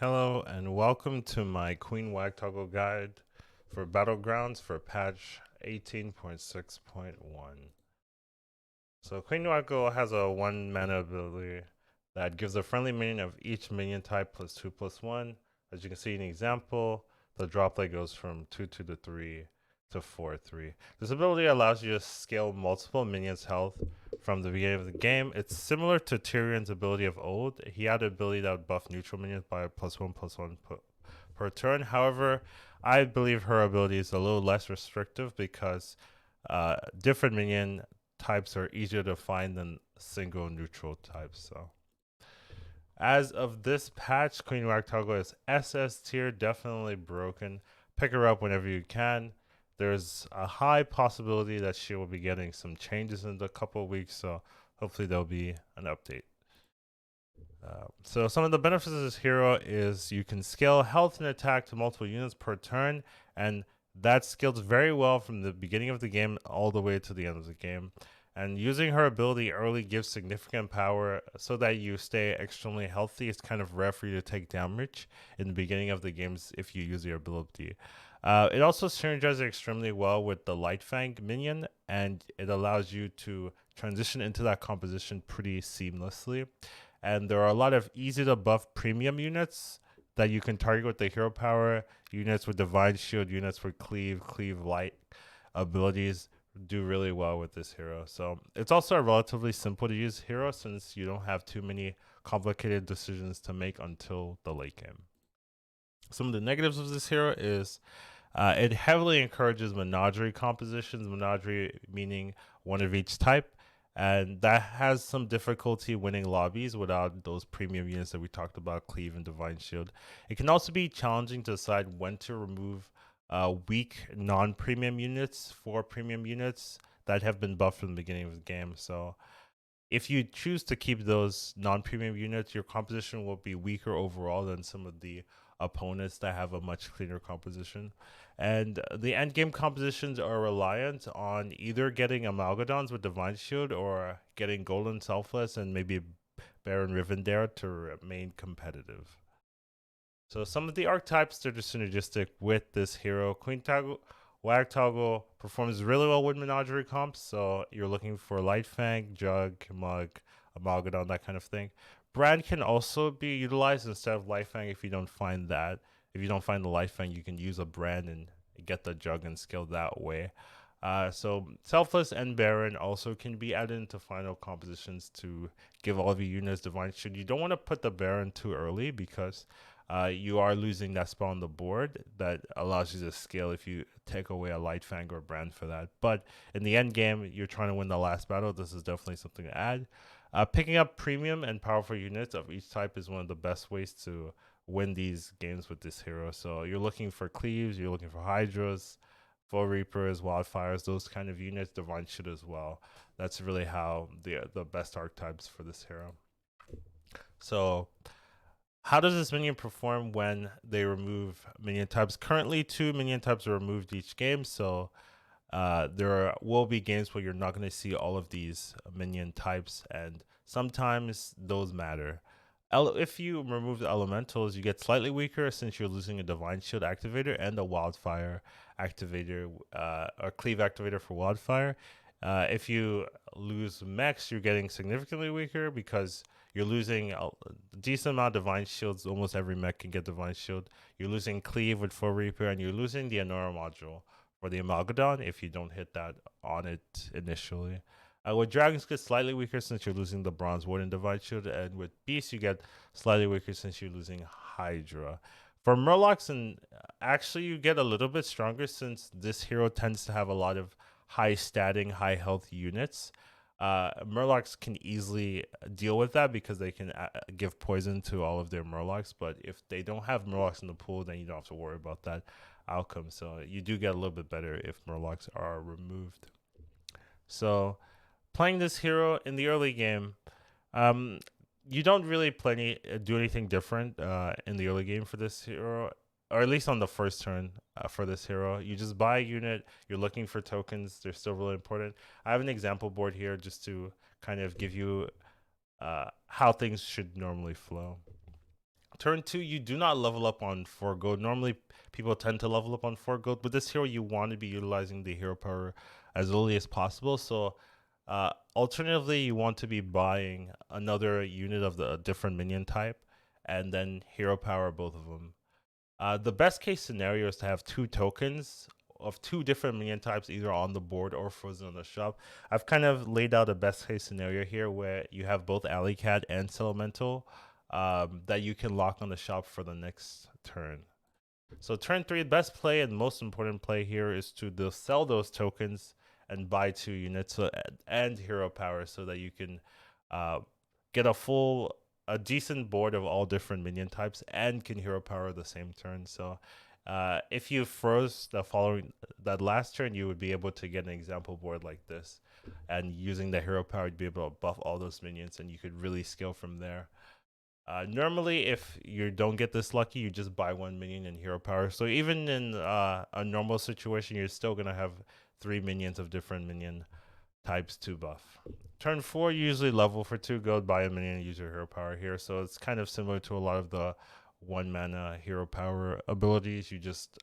Hello and welcome to my Queen Wagtoggle guide for Battlegrounds for patch 18.6.1. So Queen Wagtoggle has a 1 mana ability that gives a friendly minion of each minion type +2/+1. As you can see in the example, the drop rate goes from 2/2 to 3 to 4/3. This ability allows you to scale multiple minions' health from the beginning of the game. It's similar to Tyrion's ability of old. He had an ability that would buff neutral minions by +1/+1 per turn. However, I believe her ability is a little less restrictive because different minion types are easier to find than single neutral types. So, as of this patch, Queen Wagtoggle is SS tier, definitely broken. Pick her up whenever you can. There's a high possibility that she will be getting some changes in a couple of weeks, so hopefully there'll be an update. So some of the benefits of this hero is you can scale health and attack to multiple units per turn, and that scales very well from the beginning of the game all the way to the end of the game. And using her ability early gives significant power so that you stay extremely healthy. It's kind of rare for you to take damage in the beginning of the games if you use your ability. It also synergizes extremely well with the Light Fang minion, and it allows you to transition into that composition pretty seamlessly. And there are a lot of easy to buff premium units that you can target with the hero power. Units with Divine Shield, units with Cleave Light abilities do really well with this hero. So it's also a relatively simple to use hero since you don't have too many complicated decisions to make until the late game. Some of the negatives of this hero is it heavily encourages menagerie compositions, menagerie meaning one of each type, and that has some difficulty winning lobbies without those premium units that we talked about, Cleave and Divine Shield. It can also be challenging to decide when to remove weak non-premium units for premium units that have been buffed from the beginning of the game. So if you choose to keep those non-premium units, your composition will be weaker overall than some of the opponents that have a much cleaner composition. And the end game compositions are reliant on either getting Amalgadons with Divine Shield or getting Golden Selfless and maybe Baron Rivendare to remain competitive. So some of the archetypes that are synergistic with this hero, Wagtoggle performs really well with Menagerie comps. So you're looking for Light Fang, Jug, Mug, Amalgadon, that kind of thing. Brand can also be utilized instead of Light Fang if you don't find that. If you don't find the Light Fang, you can use a Brand and get the Jug and skill that way. So Selfless and Baron also can be added into final compositions to give all of your units Divine Shield. You don't want to put the Baron too early because you are losing that spot on the board that allows you to scale if you take away a Light Fang or Brand for that. But in the end game, you're trying to win the last battle. This is definitely something to add. Picking up premium and powerful units of each type is one of the best ways to win these games with this hero. So you're looking for Cleaves, you're looking for Hydras, Full Reapers, Wildfires, those kind of units, Divine Shield as well. That's really how the best archetypes for this hero. So how does this minion perform when they remove minion types? Currently, 2 minion types are removed each game, so there will be games where you're not going to see all of these minion types, and sometimes those matter. If you remove the elementals, you get slightly weaker since you're losing a Divine Shield activator and a Wildfire activator, or Cleave activator for Wildfire. If you lose mechs, you're getting significantly weaker because you're losing a decent amount of Divine Shields. Almost every mech can get Divine Shield. You're losing Cleave with Full Reaper, and you're losing the Anora module for the Amalgadon if you don't hit that on it initially. With Dragons, get slightly weaker since you're losing the Bronze Warden Divine Shield, and with Beasts, you get slightly weaker since you're losing Hydra. For Murlocs, and actually, you get a little bit stronger since this hero tends to have a lot of high statting, high health units. Murlocs can easily deal with that because they can give poison to all of their Murlocs. But if they don't have Murlocs in the pool, then you don't have to worry about that outcome. So you do get a little bit better if Murlocs are removed. So playing this hero in the early game, you don't really do anything different in the early game for this hero, or at least on the first turn for this hero. You just buy a unit. You're looking for tokens. They're still really important. I have an example board here just to kind of give you how things should normally flow. Turn 2, you do not level up on 4 gold. Normally, people tend to level up on 4 gold, but this hero, you want to be utilizing the hero power as early as possible. So, alternatively, you want to be buying another unit of the different minion type and then hero power both of them. The best case scenario is to have 2 tokens of 2 different minion types either on the board or frozen on the shop. I've kind of laid out a best case scenario here where you have both Alley Cat and Elemental that you can lock on the shop for the next turn. So turn 3, best play and most important play here is to sell those tokens and buy 2 units and hero power so that you can get a decent board of all different minion types and can hero power the same turn. So if you froze that last turn, you would be able to get an example board like this, and using the hero power, you'd be able to buff all those minions, and you could really scale from there. Normally, if you don't get this lucky, you just buy 1 minion and hero power. So even in a normal situation, you're still gonna have 3 minions of different minion types to buff. Turn 4, you usually level for 2 gold, buy a minion, and use your hero power here. So it's kind of similar to a lot of the 1 mana hero power abilities. You just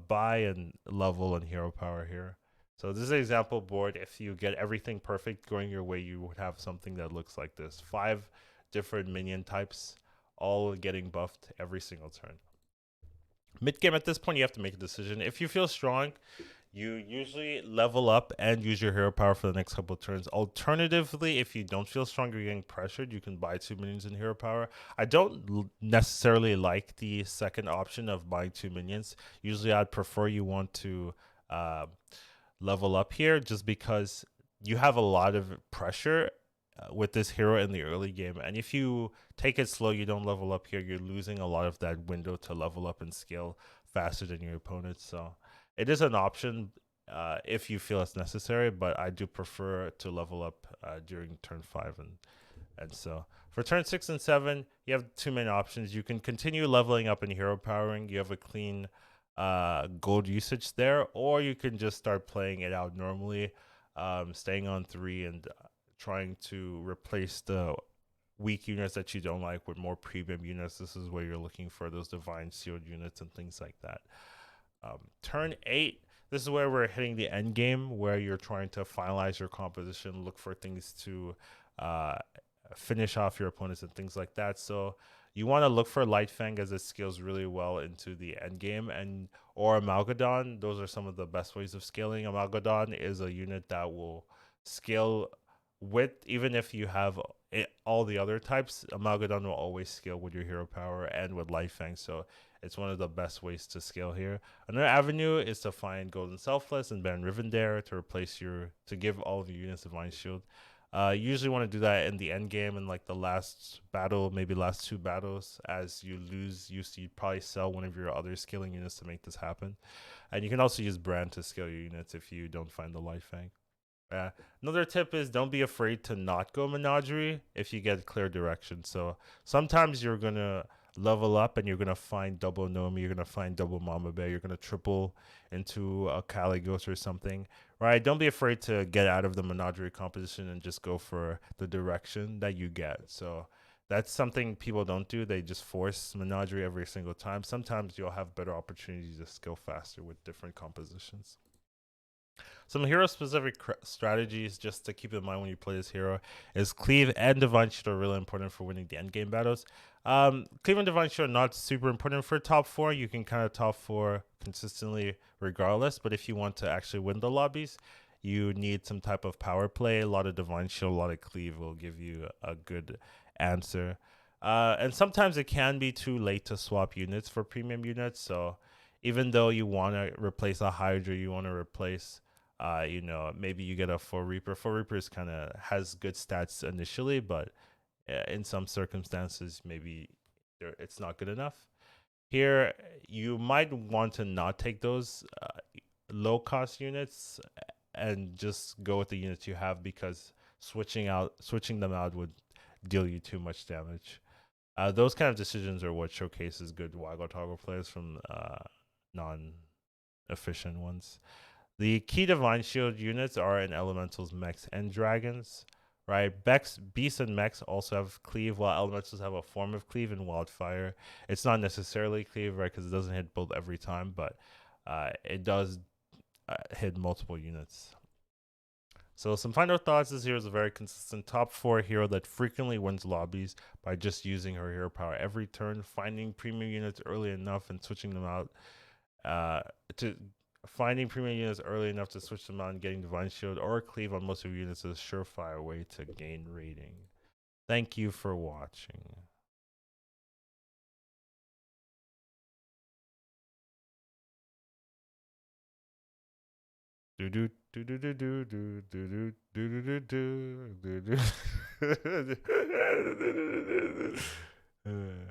buy and level and hero power here. So this is an example board. If you get everything perfect going your way, you would have something that looks like this. 5 different minion types, all getting buffed every single turn. Mid game, at this point, you have to make a decision. If you feel strong, you usually level up and use your hero power for the next couple of turns. Alternatively, if you don't feel strong or you're getting pressured, you can buy 2 minions in hero power. I don't necessarily like the second option of buying 2 minions. Usually, I'd prefer you want to level up here just because you have a lot of pressure with this hero in the early game, and if you take it slow, you don't level up here, you're losing a lot of that window to level up and scale faster than your opponent. So it is an option if you feel it's necessary, but I do prefer to level up during turn 5 and so for turn 6 and 7, you have 2 main options. You can continue leveling up and hero powering, you have a clean gold usage there, or you can just start playing it out normally, staying on 3 and trying to replace the weak units that you don't like with more premium units. This is where you're looking for those divine shield units and things like that. Turn 8, this is where we're hitting the end game, where you're trying to finalize your composition, look for things to finish off your opponents and things like that. So you want to look for Light Fang as it scales really well into the end game, and or Amalgadon. Those are some of the best ways of scaling. Amalgadon is a unit that will scale with, even if you have all the other types, Amalgadon will always scale with your hero power and with Light Fang. So it's one of the best ways to scale here. Another avenue is to find Golden Selfless and ban Rivendare to give all of your units Divine Shield. You usually want to do that in the end game, in like the last battle, maybe last 2 battles. As you lose, you'd probably sell one of your other scaling units to make this happen. And you can also use Brand to scale your units if you don't find the Light Fang. Another tip is don't be afraid to not go Menagerie if you get clear direction. So sometimes you're going to level up and you're going to find double Nomi, you're going to find double Mama Bear, you're going to triple into a Caligos or something, right? Don't be afraid to get out of the Menagerie composition and just go for the direction that you get. So that's something people don't do. They just force Menagerie every single time. Sometimes you'll have better opportunities to scale faster with different compositions. Some hero-specific strategies just to keep in mind when you play this hero is Cleave and Divine Shield are really important for winning the endgame battles. Cleave and Divine Shield are not super important for top 4. You can kind of top 4 consistently regardless, but if you want to actually win the lobbies, you need some type of power play. A lot of Divine Shield, a lot of Cleave will give you a good answer. And sometimes it can be too late to swap units for premium units, so even though you want to replace a Hydra, you want to replace maybe you get a 4 Reaper. 4 Reaper is kind of has good stats initially, but in some circumstances, maybe it's not good enough. Here, you might want to not take those low-cost units and just go with the units you have, because switching them out would deal you too much damage. Those kind of decisions are what showcases good Wagtoggle players from non-efficient ones. The key Divine Shield units are in Elementals, Mechs, and Dragons, right? Beasts and mechs also have cleave, while elementals have a form of cleave in Wildfire. It's not necessarily cleave, right? Because it doesn't hit both every time, but it does hit multiple units. So some final thoughts. This hero is a very consistent top 4 hero that frequently wins lobbies by just using her hero power every turn, finding premium units early enough and switching them out. To finding premium units early enough to switch them out and getting Divine Shield or Cleave on most of your units is a surefire way to gain rating. Thank you for watching. Do do do do do do do do do do do do do.